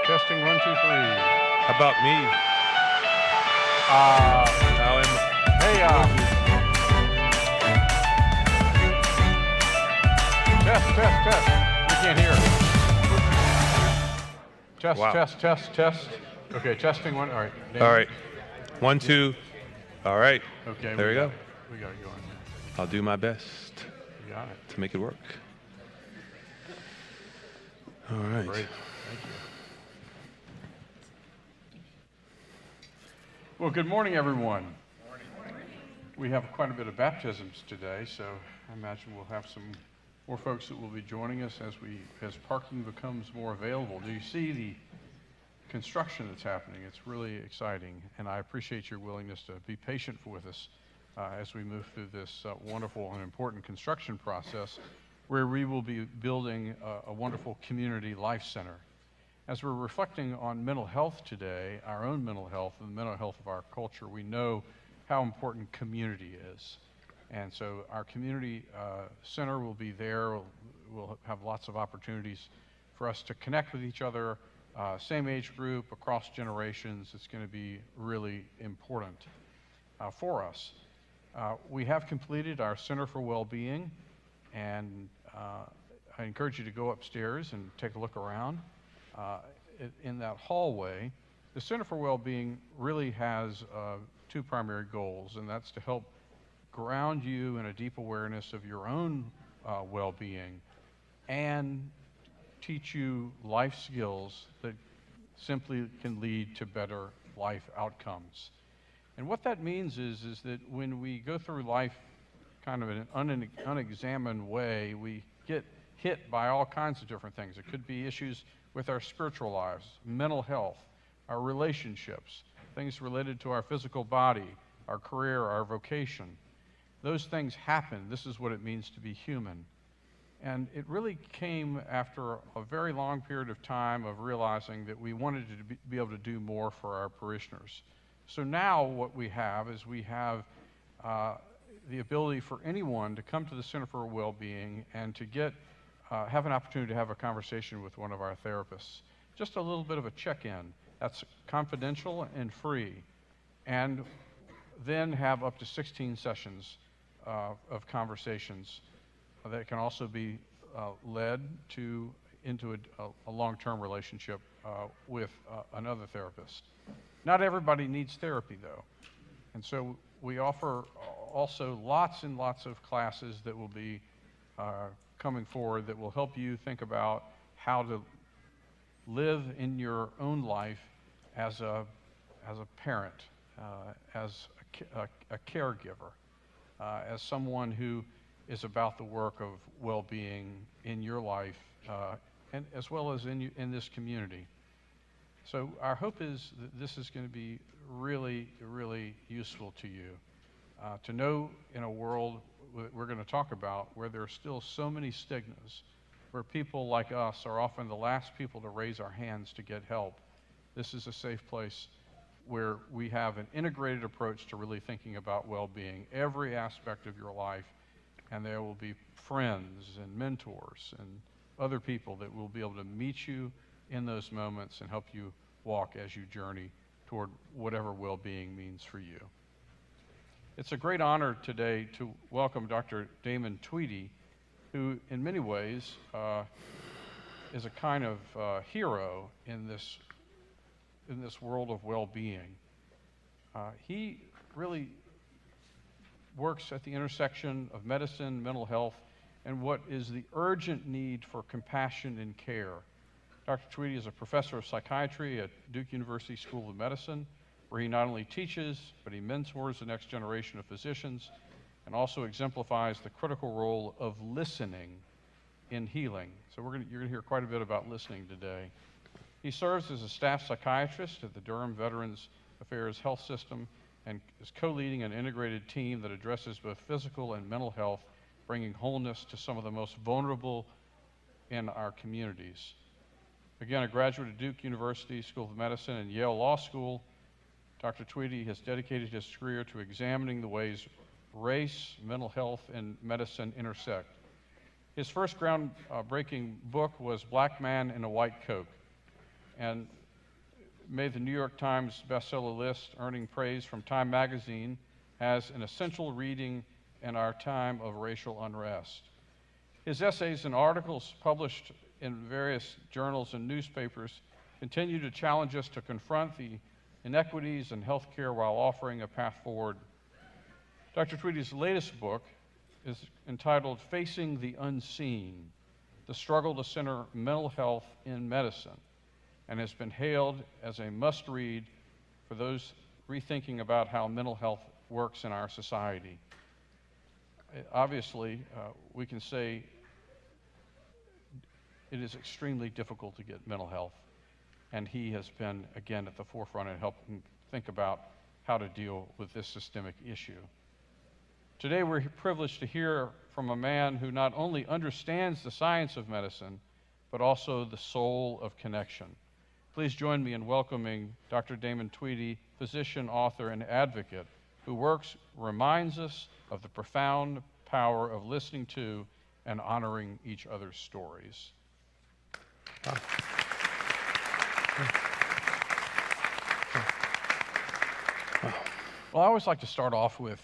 Testing 1, 2, 3. How about me? How am Hey, test. We can't hear. Test, Wow. test. Okay, testing 1. All right. Damon. All right. 1, 2. All right. Okay. There we go. We got it going. I'll do my best We got it. to make it work. All right. Great. Thank you. Well, good morning, everyone. We have quite a bit of baptisms today, so I imagine we'll have some more folks that will be joining us as parking becomes more available. Do you see the construction that's happening? It's really exciting, and I appreciate your willingness to be patient with us as we move through this wonderful and important construction process where we will be building a wonderful community life center. As we're reflecting on mental health today, our own mental health and the mental health of our culture, we know how important community is. And so our community center will be there. We'll have lots of opportunities for us to connect with each other, same age group, across generations. It's going to be really important for us. We have completed our Center for Wellbeing, and I encourage you to go upstairs and take a look around. In that hallway, the Center for Wellbeing really has two primary goals, and that's to help ground you in a deep awareness of your own well-being and teach you life skills that simply can lead to better life outcomes. And what that means is that when we go through life kind of in an unexamined way, we get hit by all kinds of different things. It could be issues with our spiritual lives, mental health, our relationships, things related to our physical body, our career, our vocation. Those things happen. This is what it means to be human. And it really came after a very long period of time of realizing that we wanted to be able to do more for our parishioners. So now what we have is we have the ability for anyone to come to the Center for Wellbeing and to have an opportunity to have a conversation with one of our therapists. Just a little bit of a check-in. That's confidential and free. And then have up to 16 sessions of conversations that can also be led into a long-term relationship with another therapist. Not everybody needs therapy, though. And so we offer also lots and lots of classes that will be coming forward that will help you think about how to live in your own life as a parent, as a caregiver, as someone who is about the work of well-being in your life, and as well as in this community. So our hope is that this is going to be really, really useful to you, to know in a world we're going to talk about where there are still so many stigmas, where people like us are often the last people to raise our hands to get help. This is a safe place where we have an integrated approach to really thinking about well-being, every aspect of your life, and there will be friends and mentors and other people that will be able to meet you in those moments and help you walk as you journey toward whatever well-being means for you. It's a great honor today to welcome Dr. Damon Tweedy, who in many ways is a kind of hero in this world of well-being. He really works at the intersection of medicine, mental health, and what is the urgent need for compassion and care. Dr. Tweedy is a professor of psychiatry at Duke University School of Medicine, where he not only teaches, but he mentors the next generation of physicians, and and also exemplifies the critical role of listening in healing. So you're gonna hear quite a bit about listening today. He serves as a staff psychiatrist at the Durham Veterans Affairs Health System and is co-leading an integrated team that addresses both physical and mental health, bringing wholeness to some of the most vulnerable in our communities. Again, a graduate of Duke University School of Medicine and Yale Law School, Dr. Tweedy has dedicated his career to examining the ways race, mental health, and medicine intersect. His first groundbreaking book was Black Man in a White Coat, and made the New York Times bestseller list, earning praise from Time magazine as an essential reading in our time of racial unrest. His essays and articles published in various journals and newspapers continue to challenge us to confront the inequities in healthcare while offering a path forward. Dr. Tweedy's latest book is entitled Facing the Unseen, The Struggle to Center Mental Health in Medicine, and has been hailed as a must-read for those rethinking about how mental health works in our society. Obviously, we can say it is extremely difficult to get mental health, and he has been, again, at the forefront in helping think about how to deal with this systemic issue. Today, we're privileged to hear from a man who not only understands the science of medicine, but also the soul of connection. Please join me in welcoming Dr. Damon Tweedy, physician, author, and advocate, who reminds us of the profound power of listening to and honoring each other's stories. Wow. Well, I always like to start off with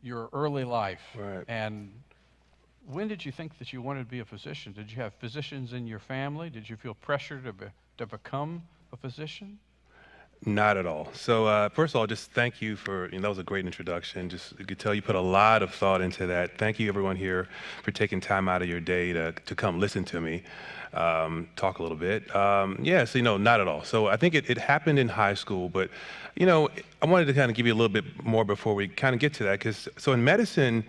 your early life. Right. And when did you think that you wanted to be a physician? Did you have physicians in your family? Did you feel pressure to become a physician? Not at all. So first of all, just thank you for, that was a great introduction. Just, you could tell you put a lot of thought into that. Thank you everyone here for taking time out of your day to come listen to me talk a little bit. So not at all. So I think it happened in high school, but I wanted to kind of give you a little bit more before we kind of get to that, so in medicine,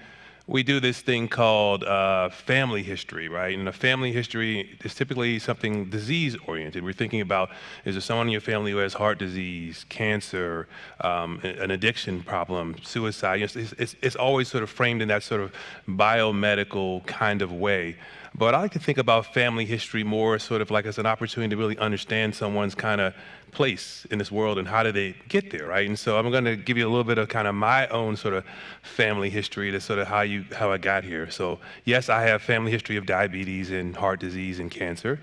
we do this thing called family history, right? And a family history is typically something disease-oriented. We're thinking about, is there someone in your family who has heart disease, cancer, an addiction problem, suicide? It's always sort of framed in that sort of biomedical kind of way. But I like to think about family history more sort of like as an opportunity to really understand someone's kind of place in this world and how did they get there, right? And so I'm going to give you a little bit of kind of my own sort of family history to sort of how I got here. So yes, I have family history of diabetes and heart disease and cancer,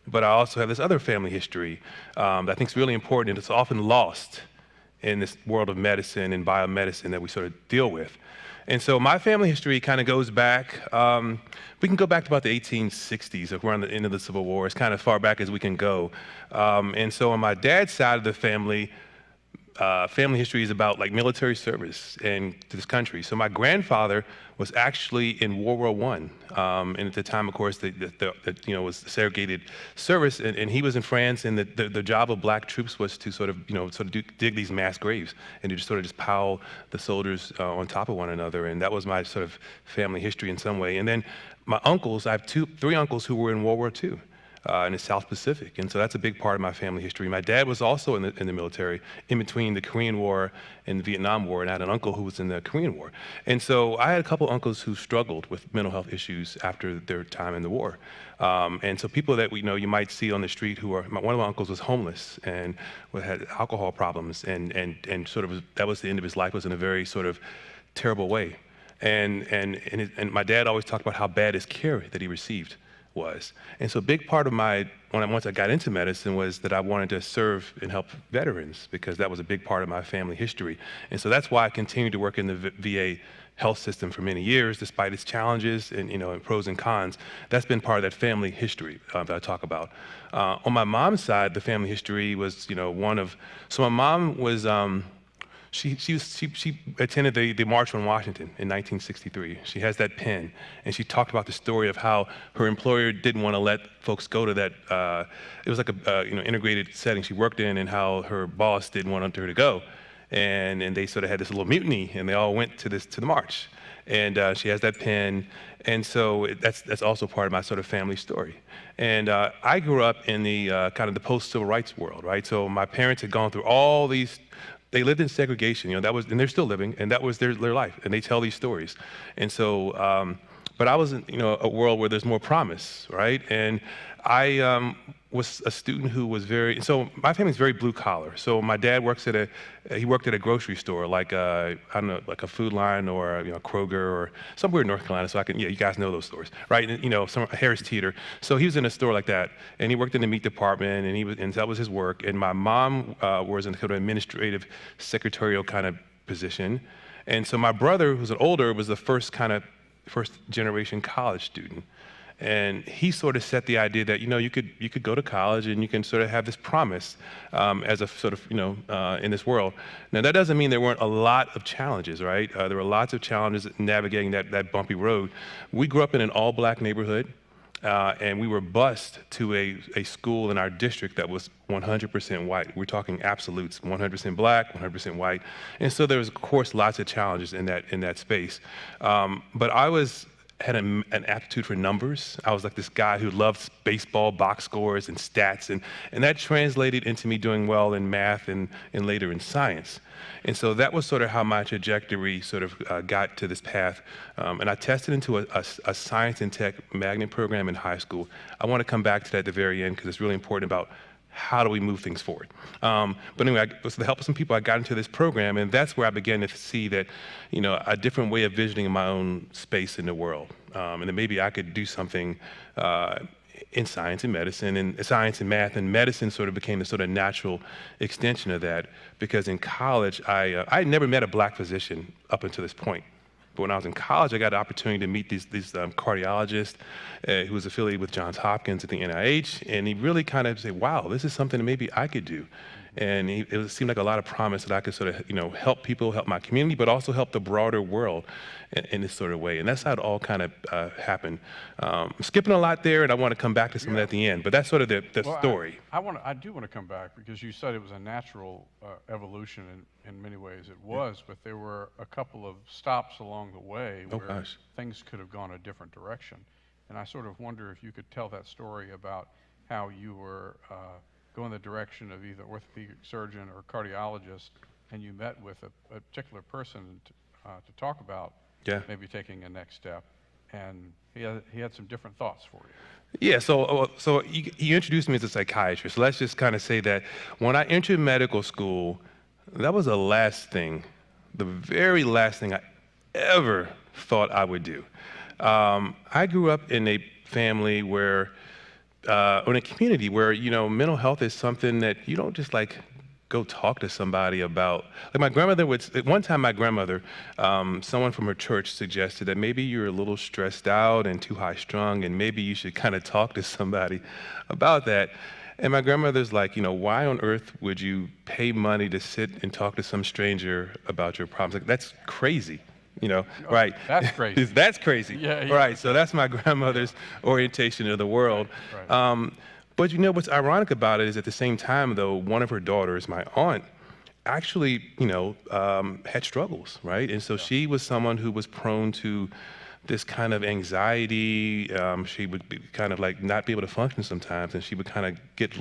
but I also have this other family history that I think is really important, and it's often lost in this world of medicine and biomedicine that we sort of deal with. And so my family history kind of goes back, we can go back to about the 1860s, around the end of the Civil War, as kind of far back as we can go. And so on my dad's side of the family history is about like military service in this country. So my grandfather was actually in World War I, and at the time, of course, was segregated service, and he was in France, and the job of black troops was to sort of dig these mass graves and to just pile the soldiers on top of one another, and that was my sort of family history in some way. And then my uncles, I have three uncles who were in World War II. In the South Pacific, and so that's a big part of my family history. My dad was also in the military in between the Korean War and the Vietnam War, and I had an uncle who was in the Korean War. And so I had a couple uncles who struggled with mental health issues after their time in the war. And so people that you might see on the street one of my uncles was homeless and had alcohol problems, and sort of that was the end of his life, was in a very sort of terrible way. And my dad always talked about how bad his care that he received was. And so a big part of once I got into medicine was that I wanted to serve and help veterans, because that was a big part of my family history. And so that's why I continued to work in the VA health system for many years, despite its challenges and pros and cons. That's been part of that family history that I talk about. On my mom's side, the family history was, so my mom was, She attended the March on Washington in 1963. She has that pen, and she talked about the story of how her employer didn't want to let folks go to that. It was like a integrated setting she worked in, and how her boss didn't want her to go. and they sort of had this little mutiny, and they all went to the march. And she has that pen, and so that's also part of my sort of family story. And I grew up in the kind of the post-civil rights world, right? So my parents had gone through all these. They lived in segregation, and they're still living, and that was their life, and they tell these stories. And so, but I was in, a world where there's more promise, right? And I was a student who was so my family's very blue collar. So my dad worked at a grocery store, like I don't know, like a Food Line or Kroger or somewhere in North Carolina. So you guys know those stores, right? And some Harris Teeter. So he was in a store like that, and he worked in the meat department, and that was his work. And my mom was in kind of administrative, secretarial kind of position. And so my brother, who's older, was the first generation college student. And he sort of set the idea that you could go to college and you can sort of have this promise as a sort of in this world. Now that doesn't mean there weren't a lot of challenges, right? There were lots of challenges navigating that bumpy road. We grew up in an all-black neighborhood, and we were bused to a school in our district that was 100% white. We're talking absolutes: 100% black, 100% white. And so there was, of course, lots of challenges in that space. But I had an aptitude for numbers. I was like this guy who loved baseball, box scores, and stats, and that translated into me doing well in math and later in science. And so that was sort of how my trajectory sort of got to this path. And I tested into a science and tech magnet program in high school. I want to come back to that at the very end because it's really important about how do we move things forward. But anyway, with the help of some people, I got into this program, and that's where I began to see that, a different way of visioning my own space in the world, and that maybe I could do something in science and medicine, and science and math, and medicine sort of became the sort of natural extension of that, because in college, I had never met a black physician up until this point. But when I was in college, I got the opportunity to meet these cardiologists who was affiliated with Johns Hopkins at the NIH, and he really kind of said, wow, this is something that maybe I could do. And it seemed like a lot of promise that I could sort of, help people, help my community, but also help the broader world in this sort of way. And that's how it all kind of happened. I'm skipping a lot there, and I want to come back to some of that at the end, but that's sort of the story. I do want to come back because you said it was a natural evolution in many ways. It was, but there were a couple of stops along the way where things could have gone a different direction. And I sort of wonder if you could tell that story about how you were go in the direction of either orthopedic surgeon or cardiologist, and you met with a particular person to talk about maybe taking a next step, and he had some different thoughts for you. Yeah, so he introduced me as a psychiatrist. So let's just kind of say that when I entered medical school, that was the very last thing I ever thought I would do. I grew up in a family where in a community where, mental health is something that you don't just go talk to somebody about. Like my grandmother one time my grandmother, someone from her church suggested that maybe you're a little stressed out and too high strung, and maybe you should kind of talk to somebody about that. And my grandmother's like, why on earth would you pay money to sit and talk to some stranger about your problems? Like, that's crazy. Right? That's crazy. That's crazy. Yeah. Right. So that's my grandmother's orientation of the world. Right. But what's ironic about it is at the same time, though, one of her daughters, my aunt, actually, had struggles, right? And so she was someone who was prone to this kind of anxiety. She would be kind of not be able to function sometimes, and she would kind of get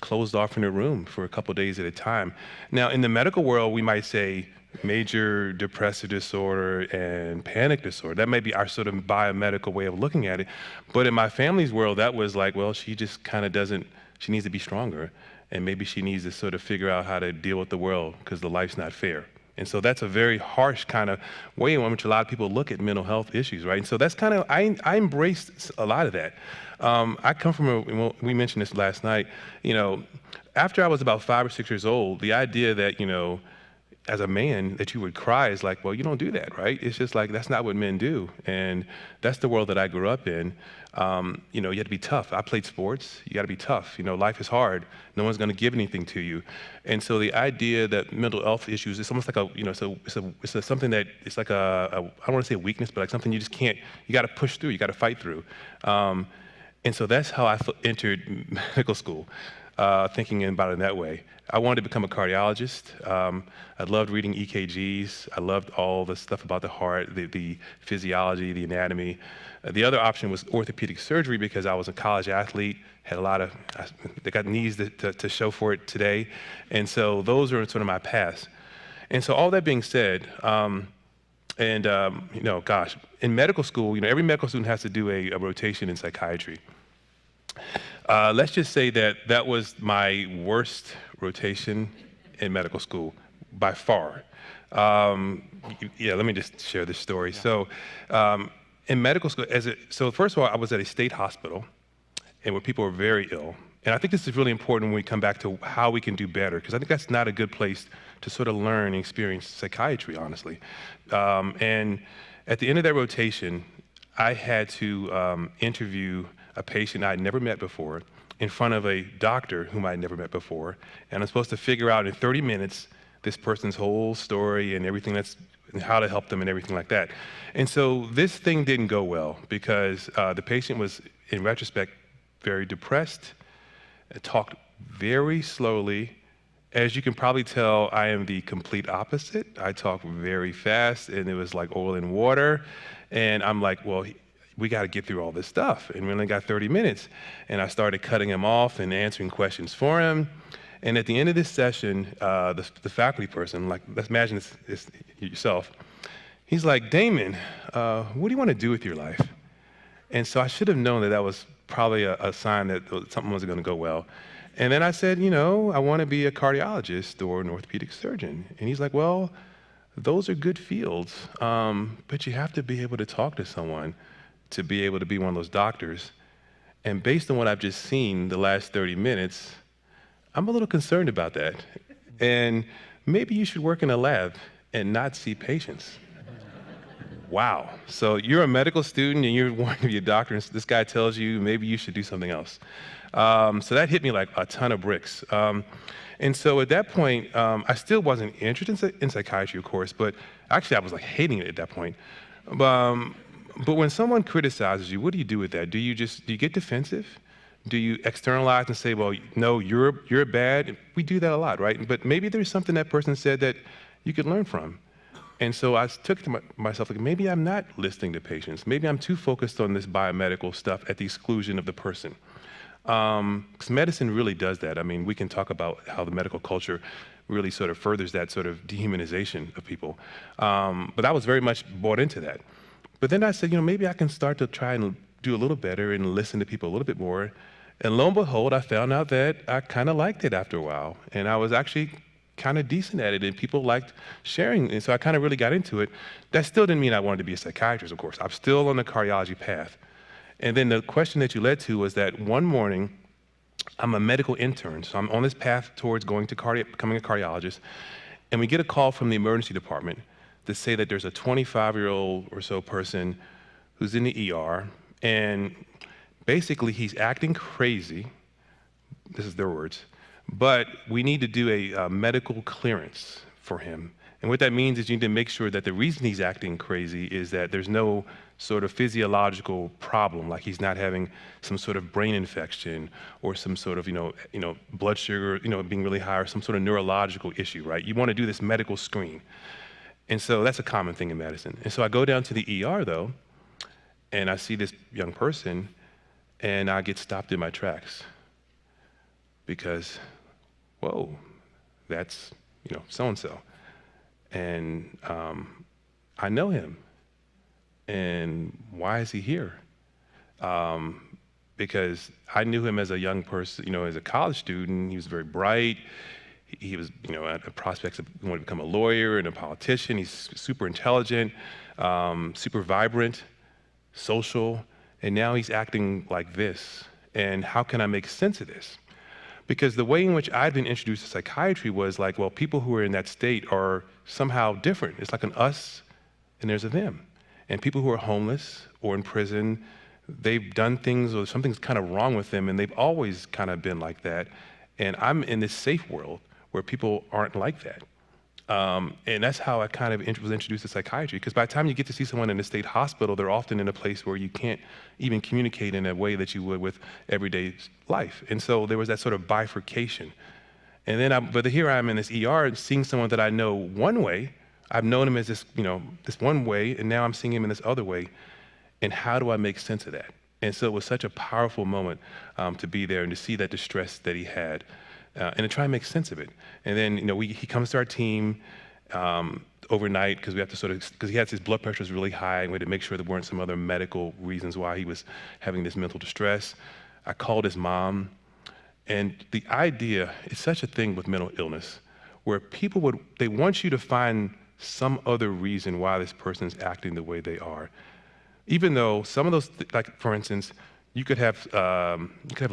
closed off in her room for a couple of days at a time. Now, in the medical world, we might say major depressive disorder and panic disorder. That may be our sort of biomedical way of looking at it. But in my family's world, that was well, she just kind of she needs to be stronger. And maybe she needs to sort of figure out how to deal with the world because the life's not fair. And so that's a very harsh kind of way in which a lot of people look at mental health issues, right? And so that's kind of, I embraced a lot of that. I come from we mentioned this last night, after I was about 5 or 6 years old, the idea that, as a man, that you would cry is well, you don't do that, right? It's just that's not what men do. And that's the world that I grew up in. You have to be tough. I played sports. You got to be tough. Life is hard. No one's going to give anything to you. And so the idea that mental health issues is almost like it's something that it's like I don't want to say a weakness, but something you just can't, you got to push through. You got to fight through. And so that's how I entered medical school. thinking about it in that way. I wanted to become a cardiologist. I loved reading EKGs. I loved all the stuff about the heart, the physiology, the anatomy. The other option was orthopedic surgery because I was a college athlete, had they got knees to show for it today. And so those are sort of my paths. And so all that being said, gosh, in medical school, every medical student has to do a rotation in psychiatry. Let's just say that was my worst rotation in medical school by far. Let me just share this story. So in medical school, so first of all, I was at a state hospital and where people were very ill. And I think this is really important when we come back to how we can do better, because I think that's not a good place to sort of learn and experience psychiatry, honestly. And at the end of that rotation, I had to interview a patient I had never met before in front of a doctor whom I had never met before. And I'm supposed to figure out in 30 minutes this person's whole story and everything and how to help them and everything like that. And so this thing didn't go well because the patient was, in retrospect, very depressed, talked very slowly. As you can probably tell, I am the complete opposite. I talk very fast, and it was like oil and water. And I'm like, well, we got to get through all this stuff. And we only got 30 minutes. And I started cutting him off and answering questions for him. And at the end of this session, the faculty person, like, let's imagine this yourself, he's like, Damon, what do you want to do with your life? And so I should have known that was probably a sign that something wasn't going to go well. And then I said, I want to be a cardiologist or an orthopedic surgeon. And he's like, well, those are good fields, but you have to be able to talk to someone to be able to be one of those doctors. And based on what I've just seen the last 30 minutes, I'm a little concerned about that. And maybe you should work in a lab and not see patients. Wow. So you're a medical student and you're wanting to be a doctor, and this guy tells you maybe you should do something else. So that hit me like a ton of bricks. And so at that point, I still wasn't interested in psychiatry, of course, but actually I was like hating it at that point. But when someone criticizes you, what do you do with that? Do you get defensive? Do you externalize and say, well, no, you're bad? We do that a lot, right? But maybe there's something that person said that you could learn from. And so I took it to myself, like, maybe I'm not listening to patients. Maybe I'm too focused on this biomedical stuff at the exclusion of the person. Because medicine really does that. I mean, we can talk about how the medical culture really sort of furthers that sort of dehumanization of people. But I was very much bought into that. But then I said, maybe I can start to try and do a little better and listen to people a little bit more. And lo and behold, I found out that I kind of liked it after a while. And I was actually kind of decent at it, and people liked sharing. And so I kind of really got into it. That still didn't mean I wanted to be a psychiatrist, of course. I'm still on the cardiology path. And then the question that you led to was that one morning, I'm a medical intern, so I'm on this path towards becoming a cardiologist, and we get a call from the emergency department to say that there's a 25-year-old or so person who's in the ER, and basically he's acting crazy. This is their words. But we need to do a medical clearance for him. And what that means is you need to make sure that the reason he's acting crazy is that there's no sort of physiological problem, like he's not having some sort of brain infection or some sort of, blood sugar, being really high, or some sort of neurological issue, right? You want to do this medical screen. And so that's a common thing in medicine. And so I go down to the ER, though, and I see this young person, and I get stopped in my tracks because, whoa, that's, so-and-so. And I know him. And why is he here? Because I knew him as a young person, as a college student. He was very bright. He was, at the prospects of wanting to become a lawyer and a politician. He's super intelligent, super vibrant, social. And now he's acting like this. And how can I make sense of this? Because the way in which I'd been introduced to psychiatry was like, well, people who are in that state are somehow different. It's like an us and there's a them. And people who are homeless or in prison, they've done things or something's kind of wrong with them, and they've always kind of been like that. And I'm in this safe world where people aren't like that. And that's how I kind of was introduced to psychiatry, because by the time you get to see someone in a state hospital, they're often in a place where you can't even communicate in a way that you would with everyday life. And so there was that sort of bifurcation. And then, but here I am in this ER seeing someone that I know one way. I've known him as this, this one way, and now I'm seeing him in this other way. And how do I make sense of that? And so it was such a powerful moment to be there and to see that distress that he had. And to try and make sense of it. And then, he comes to our team overnight because we have to because he had his blood pressure was really high, and we had to make sure there weren't some other medical reasons why he was having this mental distress. I called his mom, and the idea, it's such a thing with mental illness, where people they want you to find some other reason why this person's acting the way they are. Even though some of those, like for instance, you could have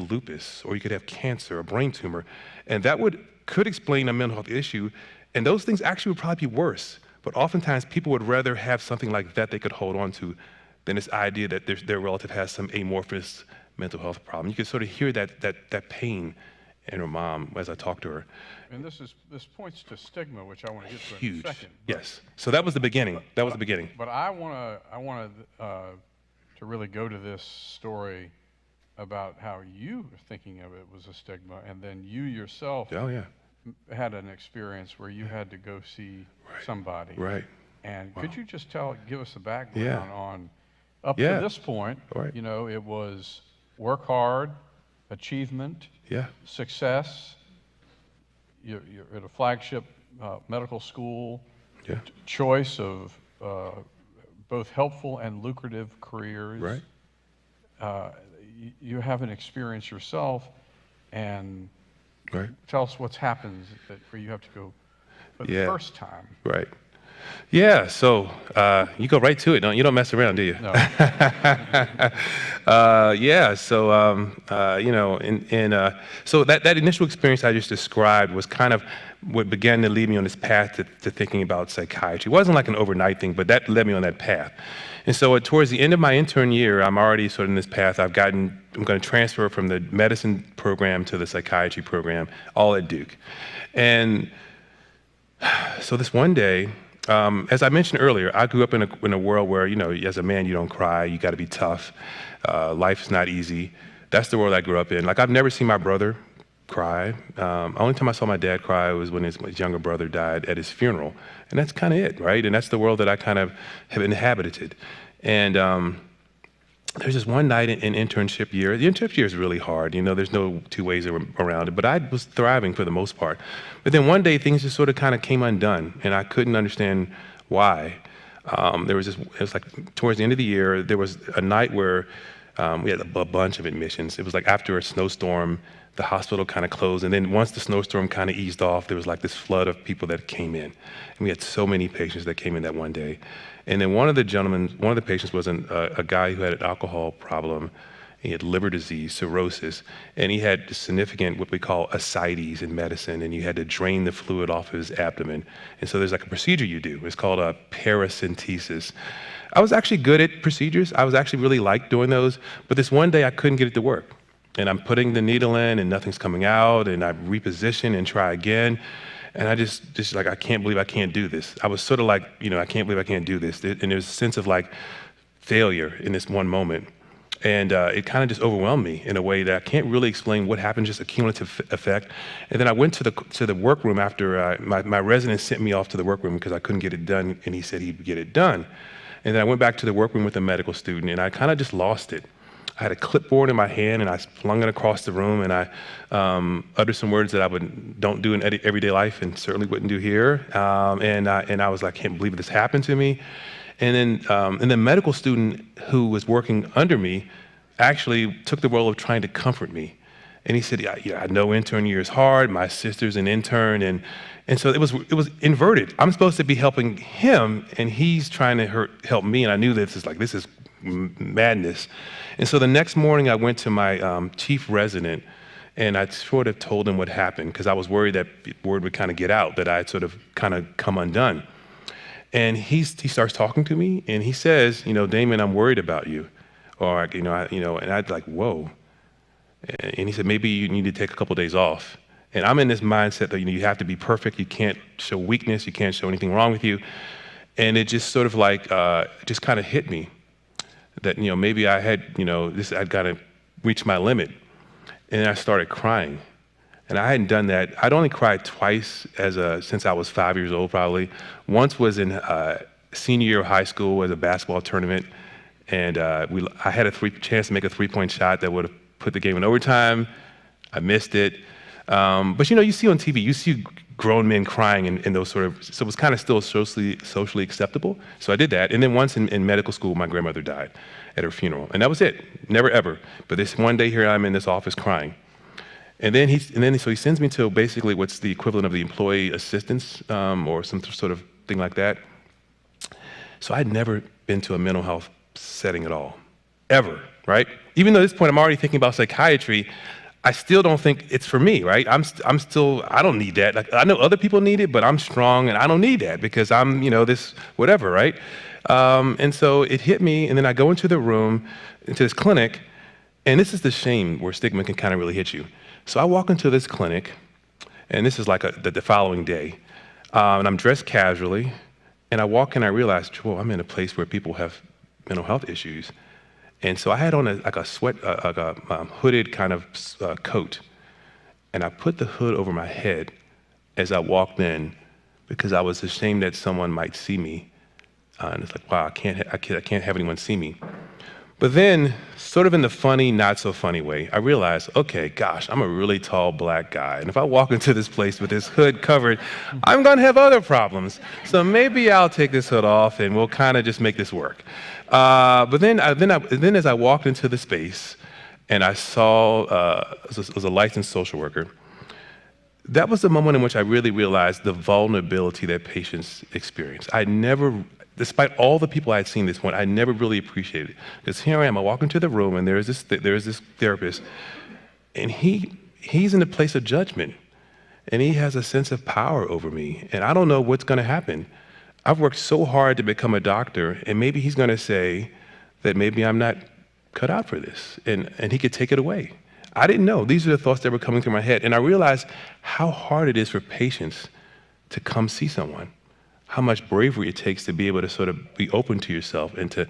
lupus, or you could have cancer, a brain tumor, and that could explain a mental health issue, and those things actually would probably be worse. But oftentimes, people would rather have something like that they could hold on to than this idea that their relative has some amorphous mental health problem. You could sort of hear that pain in her mom as I talked to her. And this points to stigma, which I want to get to Huge. in a second. Yes. So that was the beginning. That was the beginning. But I want to really go to this story about how you thinking of it was a stigma, and then you yourself had an experience where you had to go see somebody. Right. And could you just give us a background on up to this point? Right. It was work hard, achievement, success. You're at a flagship medical school. Choice of both helpful and lucrative careers. Right. You have an experience yourself, and tell us what's happened where you have to go for the first time. Right. Yeah. So you go right to it. You don't mess around, do you? No. So so that initial experience I just described was kind of what began to lead me on this path to thinking about psychiatry. It wasn't like an overnight thing, but that led me on that path. And so towards the end of my intern year, I'm already sort of in this path. I'm going to transfer from the medicine program to the psychiatry program, all at Duke. And so this one day, as I mentioned earlier, I grew up in a world where, as a man, you don't cry, you got to be tough. Life is not easy. That's the world I grew up in. Like, I've never seen my brother cry. Only time I saw my dad cry was when his younger brother died at his funeral. And that's kind of it, right? And that's the world that I kind of have inhabited. And there's this one night in internship year. The internship year is really hard. There's no two ways around it. But I was thriving for the most part. But then one day, things just sort of kind of came undone, and I couldn't understand why. It was like towards the end of the year, there was a night where we had a bunch of admissions. It was like after a snowstorm, the hospital kind of closed, and then once the snowstorm kind of eased off, there was like this flood of people that came in. And we had so many patients that came in that one day. And then one of the patients was a guy who had an alcohol problem. He had liver disease, cirrhosis, and he had significant, what we call ascites in medicine, and you had to drain the fluid off of his abdomen. And so there's like a procedure you do. It's called a paracentesis. I was actually good at procedures. I was actually really liked doing those, but this one day I couldn't get it to work. And I'm putting the needle in and nothing's coming out, and I reposition and try again. And I just like, I can't believe I can't do this. I was sort of like, I can't believe I can't do this. And there's a sense of like failure in this one moment. And it kind of just overwhelmed me in a way that I can't really explain what happened, just a cumulative effect. And then I went to the workroom after my resident sent me off to the workroom because I couldn't get it done, and he said he'd get it done. And then I went back to the workroom with a medical student, and I kind of just lost it. I had a clipboard in my hand, and I flung it across the room, and I uttered some words that I don't do in everyday life and certainly wouldn't do here. And I was like, I can't believe this happened to me. And then the medical student who was working under me actually took the role of trying to comfort me. And he said, yeah, I know intern year is hard. My sister's an intern. And so it was inverted. I'm supposed to be helping him, and he's trying to help me. And I knew this is madness. And so the next morning I went to my chief resident, and I sort of told him what happened because I was worried that word would kind of get out, that I had sort of kind of come undone. And he starts talking to me, and he says, Damon, I'm worried about you. Or, and I'd like, whoa. And he said, maybe you need to take a couple days off. And I'm in this mindset that, you have to be perfect. You can't show weakness. You can't show anything wrong with you. And it just sort of like, just kind of hit me that, maybe I had, I'd got to reach my limit. And then I started crying. And I hadn't done that. I'd only cried twice since I was 5 years old, probably. Once was in senior year of high school as a basketball tournament. And I had a chance to make a three-point shot that would have put the game in overtime. I missed it. But you see on TV, you see grown men crying in those so it was kind of still socially acceptable. So I did that. And then once in medical school, my grandmother died at her funeral. And that was it, never ever. But this one day here, I'm in this office crying. And then he sends me to basically what's the equivalent of the employee assistance or some sort of thing like that. So I'd never been to a mental health setting at all, ever, right? Even though at this point I'm already thinking about psychiatry, I still don't think it's for me, right? I don't need that. Like, I know other people need it, but I'm strong and I don't need that because I'm, this whatever, right? And so it hit me, and then I go into the room, into this clinic, and this is the shame where stigma can kind of really hit you. So I walk into this clinic, and this is like the following day, and I'm dressed casually, and I walk in, I realize, whoa, I'm in a place where people have mental health issues. And so I had on a hooded kind of coat, and I put the hood over my head as I walked in because I was ashamed that someone might see me. And it's like, wow, I can't have anyone see me. But then, sort of in the funny, not so funny way, I realized, okay, gosh, I'm a really tall black guy. And if I walk into this place with this hood covered, I'm gonna have other problems. So maybe I'll take this hood off and we'll kind of just make this work. But then as I walked into the space and I saw, it was a licensed social worker, that was the moment in which I really realized the vulnerability that patients experience. Despite all the people I had seen at this point, I never really appreciated it. Because here I am, I walk into the room and there's this therapist, and he's in a place of judgment, and he has a sense of power over me, and I don't know what's gonna happen. I've worked so hard to become a doctor, and maybe he's gonna say that maybe I'm not cut out for this, and he could take it away. I didn't know. These are the thoughts that were coming through my head, and I realized how hard it is for patients to come see someone. How much bravery it takes to be able to sort of be open to yourself and to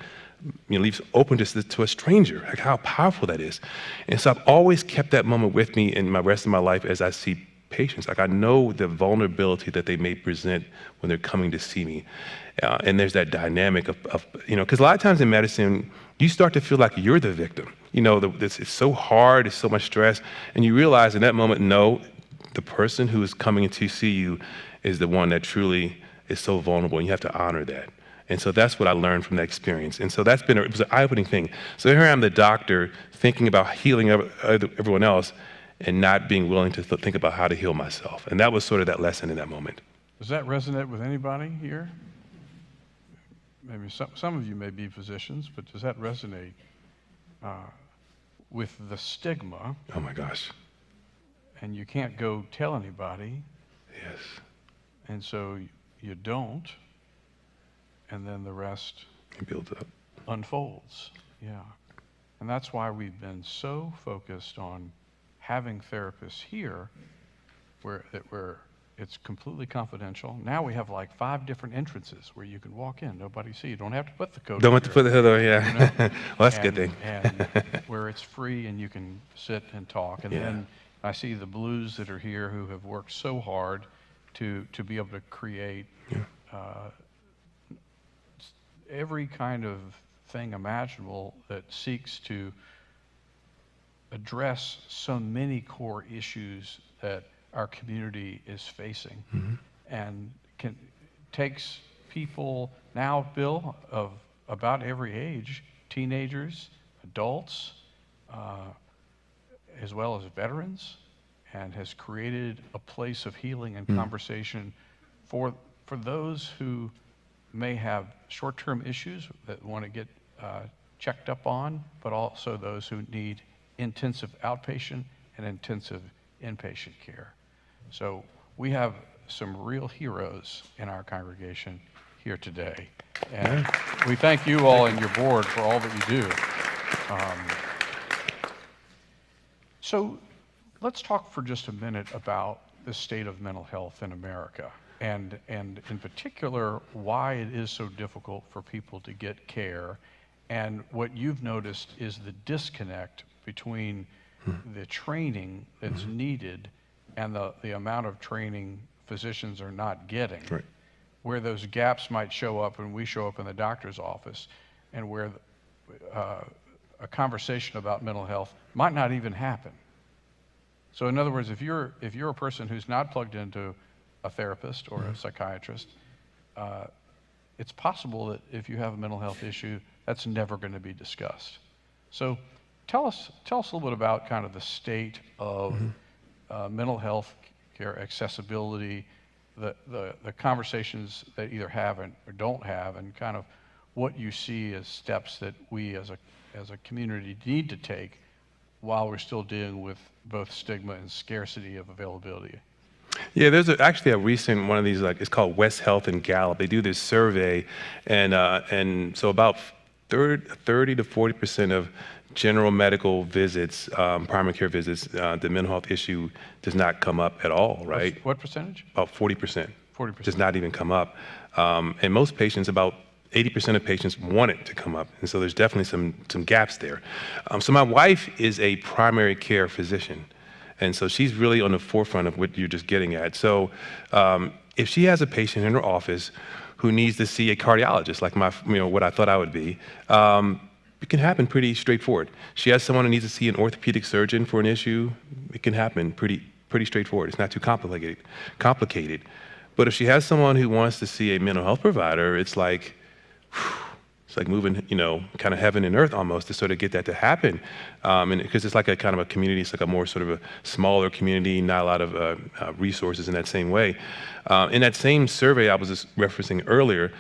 leave open to a stranger, like how powerful that is. And so I've always kept that moment with me in my rest of my life as I see patients. Like I know the vulnerability that they may present when they're coming to see me. And there's that dynamic of because a lot of times in medicine, you start to feel like you're the victim. It's so hard, it's so much stress, and you realize in that moment, no, the person who is coming to see you is the one that truly is so vulnerable, and you have to honor that. And so that's what I learned from that experience. And so it was an eye-opening thing. So here I am, the doctor, thinking about healing everyone else and not being willing to think about how to heal myself. And that was sort of that lesson in that moment. Does that resonate with anybody here? Maybe some of you may be physicians, but does that resonate with the stigma? Oh my gosh. And you can't go tell anybody. Yes. And so you don't, and then the rest builds up, unfolds. Yeah. And that's why we've been so focused on having therapists here where it's completely confidential. Now we have like 5 different entrances where you can walk in, nobody see you. Don't have to put the coat. Don't have to put the hood on, yeah. Well, that's a good thing. And where it's free and you can sit and talk. And then I see the blues that are here who have worked so hard to be able to create every kind of thing imaginable that seeks to address so many core issues that our community is facing. And takes people now, Bill, of about every age, teenagers, adults, as well as veterans, and has created a place of healing and conversation for those who may have short-term issues that want to get checked up on, but also those who need intensive outpatient and intensive inpatient care. So we have some real heroes in our congregation here today. And we thank you all and your board for all that you do. So let's talk for just a minute about the state of mental health in America, and in particular, why it is so difficult for people to get care, and what you've noticed is the disconnect between the training that's needed and the amount of training physicians are not getting. Right. Where those gaps might show up when we show up in the doctor's office, and where a conversation about mental health might not even happen. So in other words, if you're a person who's not plugged into a therapist or a psychiatrist, it's possible that if you have a mental health issue, that's never going to be discussed. So tell us a little bit about kind of the state of mental health care accessibility, the conversations that either have or don't have, and kind of what you see as steps that we as a community need to take while we're still dealing with both stigma and scarcity of availability. Yeah, there's actually a recent one of these, like, it's called West Health and Gallup. They do this survey, and so about 30 to 40% of general medical visits, primary care visits, the mental health issue does not come up at all, right? What percentage? About 40%. 40%. Does not even come up. And most patients, about 80% of patients want it to come up. And so there's definitely some gaps there. So my wife is a primary care physician. And so she's really on the forefront of what you're just getting at. So if she has a patient in her office who needs to see a cardiologist, like what I thought I would be, it can happen pretty straightforward. She has someone who needs to see an orthopedic surgeon for an issue, it can happen pretty straightforward. It's not too complicated. But if she has someone who wants to see a mental health provider, it's like moving, kind of heaven and earth almost to sort of get that to happen. And because it's like a kind of a community, it's like a more sort of a smaller community, not a lot of resources in that same way. In that same survey I was just referencing earlier,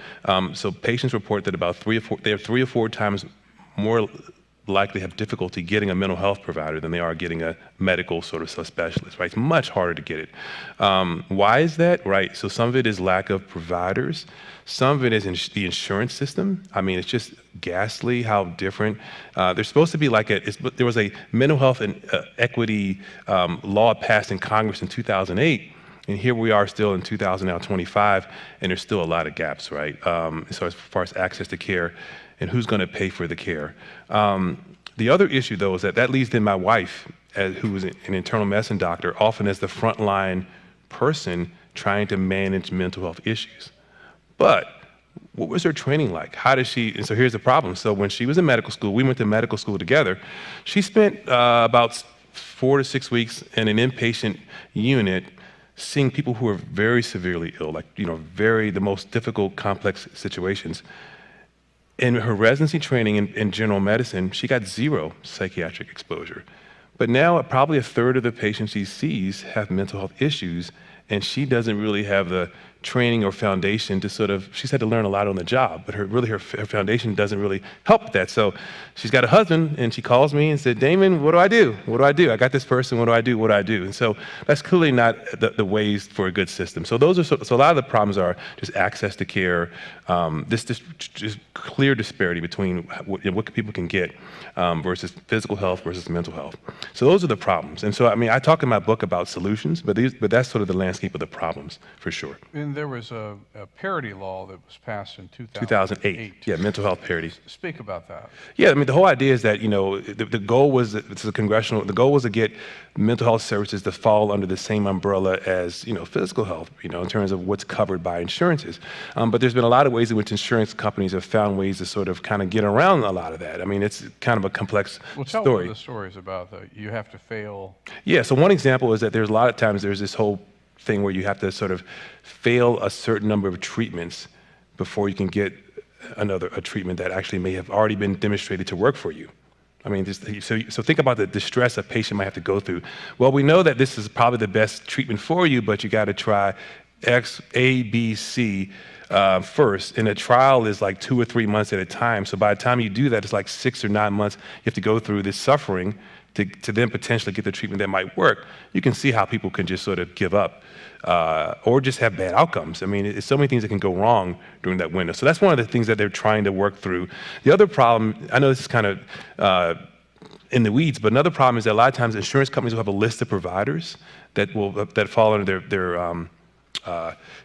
so patients report that about 3 or 4 times more likely have difficulty getting a mental health provider than they are getting a medical sort of subspecialist, right? It's much harder to get it. Why is that? Right, so some of it is lack of providers. Some of it is in the insurance system. I mean, it's just ghastly how different. There's supposed to be there was a mental health and equity law passed in Congress in 2008, and here we are still in 2025, and there's still a lot of gaps, right? So as far as access to care, and who's going to pay for the care. The other issue, though, is that leads then my wife, who is an internal medicine doctor, often as the frontline person trying to manage mental health issues. But what was her training like? How did she, and so here's the problem. So when she was in medical school, we went to medical school together. She spent about 4 to 6 weeks in an inpatient unit seeing people who were very severely ill, like, the most difficult, complex situations. In her residency training in general medicine, she got 0 psychiatric exposure. But now probably a third of the patients she sees have mental health issues, and she doesn't really have the training or foundation to she's had to learn a lot on the job, but her foundation doesn't really help with that. So she's got a husband, and she calls me and said, Damon, what do I do? What do I do? I got this person, what do I do? What do I do? And so that's clearly not the ways for a good system. So so a lot of the problems are just access to care, this just clear disparity between what people can get versus physical health versus mental health. So those are the problems. And so, I talk in my book about solutions, but that's sort of the landscape of the problems, for sure. And there was a parity law that was passed in 2008. Yeah, mental health parity. Speak about that. Yeah, the whole idea is that, the goal was, the goal was to get mental health services to fall under the same umbrella as, physical health, in terms of what's covered by insurances. But there's been a lot of ways in which insurance companies have found ways to sort of kind of get around a lot of that. It's kind of a complex story. Tell one of the stories about you have to fail. Yeah, so one example is that there's a lot of times there's this whole thing where you have to sort of fail a certain number of treatments before you can get a treatment that actually may have already been demonstrated to work for you. So think about the distress a patient might have to go through. Well, we know that this is probably the best treatment for you, but you got to try X, A, B, C first. And a trial is like 2 or 3 months at a time. So by the time you do that, it's like 6 or 9 months. You have to go through this suffering to then potentially get the treatment that might work. You can see how people can just sort of give up or just have bad outcomes. It's so many things that can go wrong during that window. So that's one of the things that they're trying to work through. The other problem, I know this is kind of in the weeds. But another problem is that a lot of times insurance companies will have a list of providers that fall under their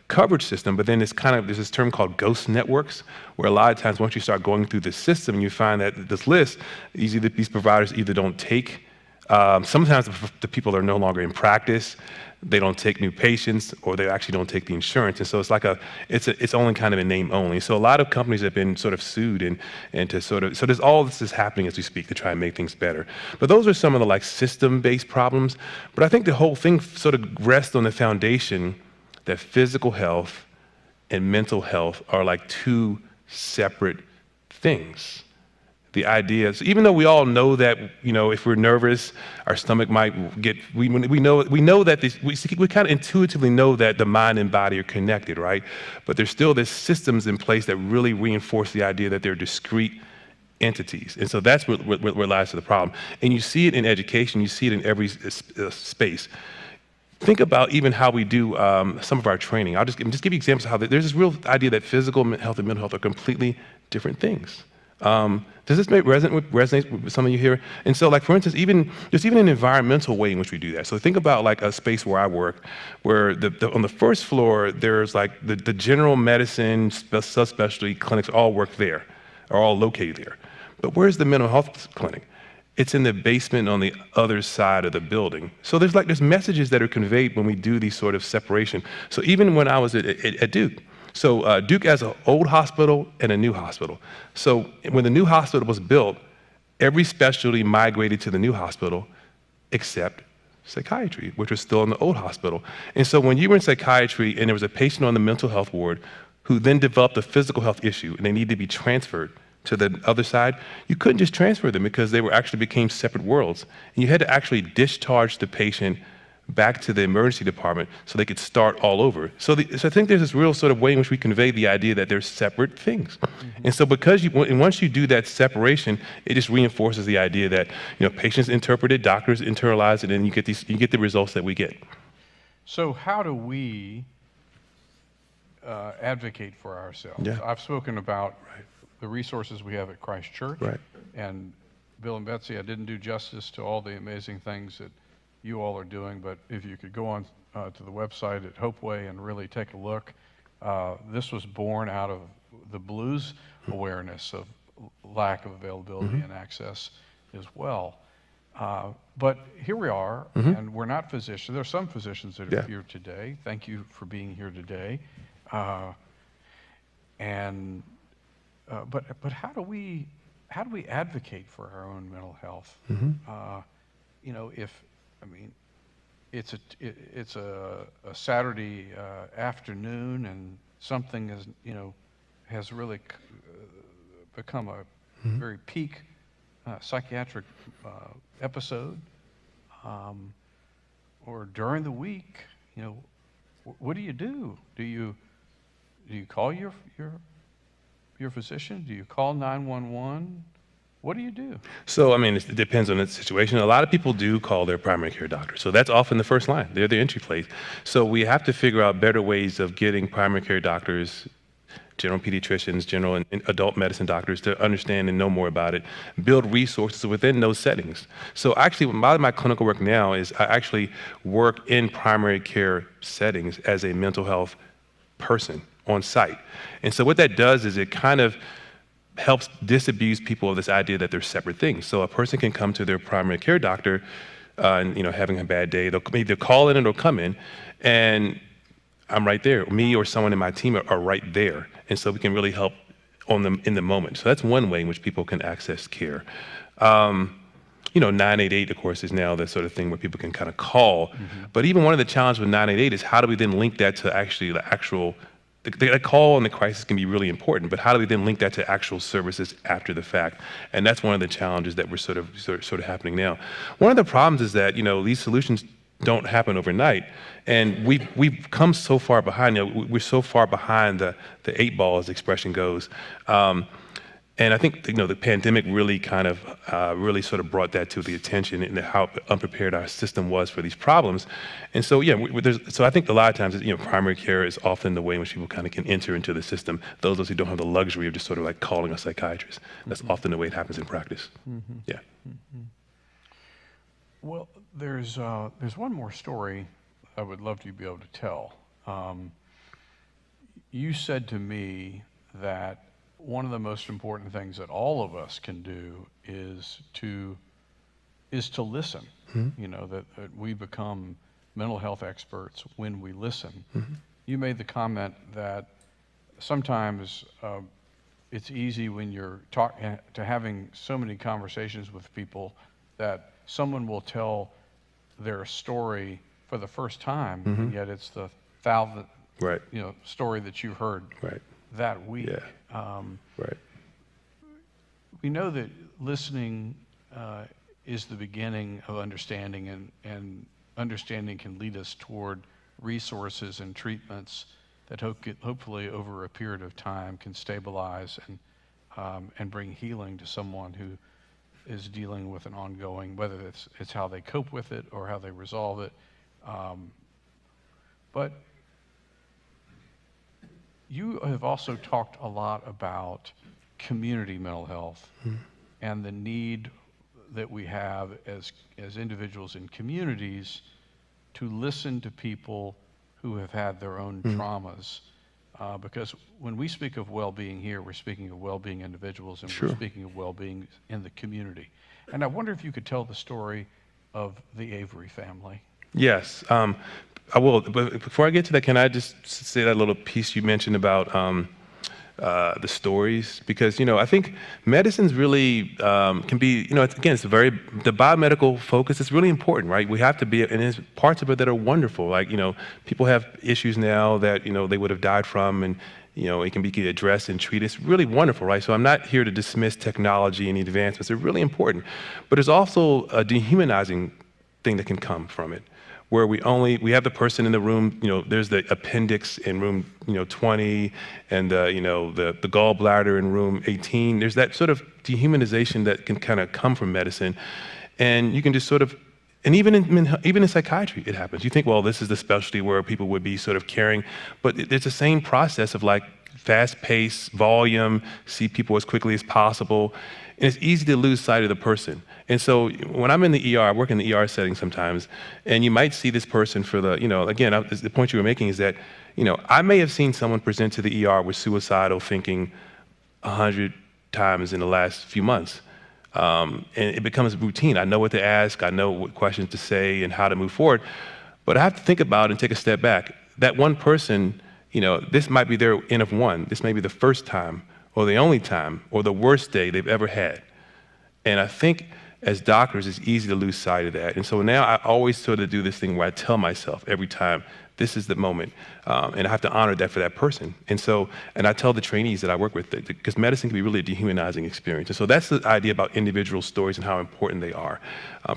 coverage system, but then there's this term called ghost networks, where a lot of times once you start going through the system, you find that this list, these providers either don't take, sometimes the people are no longer in practice, they don't take new patients, or they actually don't take the insurance. And so it's only kind of a name only. So a lot of companies have been sort of sued so there's all this is happening as we speak to try and make things better. But those are some of the like system-based problems. But I think the whole thing sort of rests on the foundation that physical health and mental health are like two separate things. The idea is, even though we all know that, if we're nervous, our stomach might get, we know that we kind of intuitively know that the mind and body are connected, right? But there's still this systems in place that really reinforce the idea that they're discrete entities. And so that's what lies to the problem. And you see it in education, you see it in every space. Think about even how we do some of our training. I'll just give you examples of how there's this real idea that physical health and mental health are completely different things. Does this resonate with some of you here? And so, like for instance, there's even an environmental way in which we do that. So think about like a space where I work, where on the first floor there's like the general medicine subspecialty clinics all work there, are all located there. But where's the mental health clinic? It's in the basement on the other side of the building. So there's messages that are conveyed when we do these sort of separation. So even when I was at Duke, so Duke has an old hospital and a new hospital. So when the new hospital was built, every specialty migrated to the new hospital except psychiatry, which was still in the old hospital. And so when you were in psychiatry and there was a patient on the mental health ward who then developed a physical health issue and they needed to be transferred to the other side, you couldn't just transfer them because they became separate worlds. And you had to actually discharge the patient back to the emergency department so they could start all over. So I think there's this real sort of way in which we convey the idea that they're separate things. Mm-hmm. And so once you do that separation, it just reinforces the idea that patients interpret it, doctors internalize it, and you get the results that we get. So how do we advocate for ourselves? Yeah. I've spoken about the resources we have at Christ Church. Right. And Bill and Betsy, I didn't do justice to all the amazing things that you all are doing, but if you could go on to the website at Hopeway and really take a look, this was born out of the Blues awareness of lack of availability and access as well. But here we are, and we're not physicians. There are some physicians that are here today. Thank you for being here today. But how do we advocate for our own mental health? It's a Saturday afternoon, and something has really become a very peak psychiatric episode, or during the week. What do you do? Do you call your physician? Do you call 911? What do you do? So, it depends on the situation. A lot of people do call their primary care doctor. So that's often the first line. They're the entry place. So we have to figure out better ways of getting primary care doctors, general pediatricians, general and adult medicine doctors to understand and know more about it, build resources within those settings. So actually, a lot of my clinical work now is I actually work in primary care settings as a mental health person on site. And so what that does is it kind of helps disabuse people of this idea that they're separate things. So a person can come to their primary care doctor and having a bad day. They'll either call in or they'll come in, and I'm right there. Me or someone in my team are right there. And so we can really help on them in the moment. So that's one way in which people can access care. 988, of course, is now the sort of thing where people can kind of call. But even one of the challenges with 988 is how do we then link that to actually the actual the call and the crisis can be really important, but how do we then link that to actual services after the fact? And that's one of the challenges that we're sort of happening now. One of the problems is that these solutions don't happen overnight, and we've come so far behind. We're so far behind the 8 ball, as the expression goes. And I think the pandemic really kind of really sort of brought that to the attention and how unprepared our system was for these problems. And so so I think a lot of times primary care is often the way in which people kind of can enter into the system. Those of us who don't have the luxury of just sort of like calling a psychiatrist, that's often the way it happens in practice. Yeah. Well, there's one more story I would love to be able to tell. You said to me that one of the most important things that all of us can do is to listen. You know, that we become mental health experts when we listen. You made the comment that sometimes it's easy when you're having so many conversations with people that someone will tell their story for the first time, and yet it's the thousandth story that you've heard that week. We know that listening is the beginning of understanding, and understanding can lead us toward resources and treatments that hopefully over a period of time can stabilize and bring healing to someone who is dealing with an ongoing, whether it's how they cope with it or how they resolve it. But you have also talked a lot about community mental health and the need that we have as individuals in communities to listen to people who have had their own traumas. Because when we speak of well-being here, we're speaking of well-being individuals, and we're speaking of well-being in the community. And I wonder if you could tell the story of the Avery family. Yes, I will. But before I get to that, can I just say that little piece you mentioned about the stories? Because, you know, I think medicine's really can be, you know, the biomedical focus is really important, right? We have to be, and there's parts of it that are wonderful. Like, you know, people have issues now that, you know, they would have died from, and, you know, it can be addressed and treated. It's really wonderful, right? So I'm not here to dismiss technology and the advancements. They're really important. But there's also a dehumanizing thing that can come from it, where we have the person in the room, you know, there's the appendix in room, you know, 20, and you know, the gallbladder in room 18. There's that sort of dehumanization that can kind of come from medicine, and you can just sort of, and even in psychiatry, it happens. You think, well, this is the specialty where people would be sort of caring, but it's the same process of like fast pace, volume, see people as quickly as possible. And it's easy to lose sight of the person. And so when I'm in the ER, I work in the ER setting sometimes, and you might see this person for the, you know, again, the point you were making is that, you know, I may have seen someone present to the ER with suicidal thinking 100 times in the last few months. And it becomes routine. I know what to ask, I know what questions to say and how to move forward, but I have to think about and take a step back. That one person, you know, this might be their N of one. This may be the first time or the only time or the worst day they've ever had. And I think as doctors, it's easy to lose sight of that. And so now I always sort of do this thing where I tell myself every time, this is the moment. And I have to honor that for that person. And I tell the trainees that I work with, because medicine can be really a dehumanizing experience. And so that's the idea about individual stories and how important they are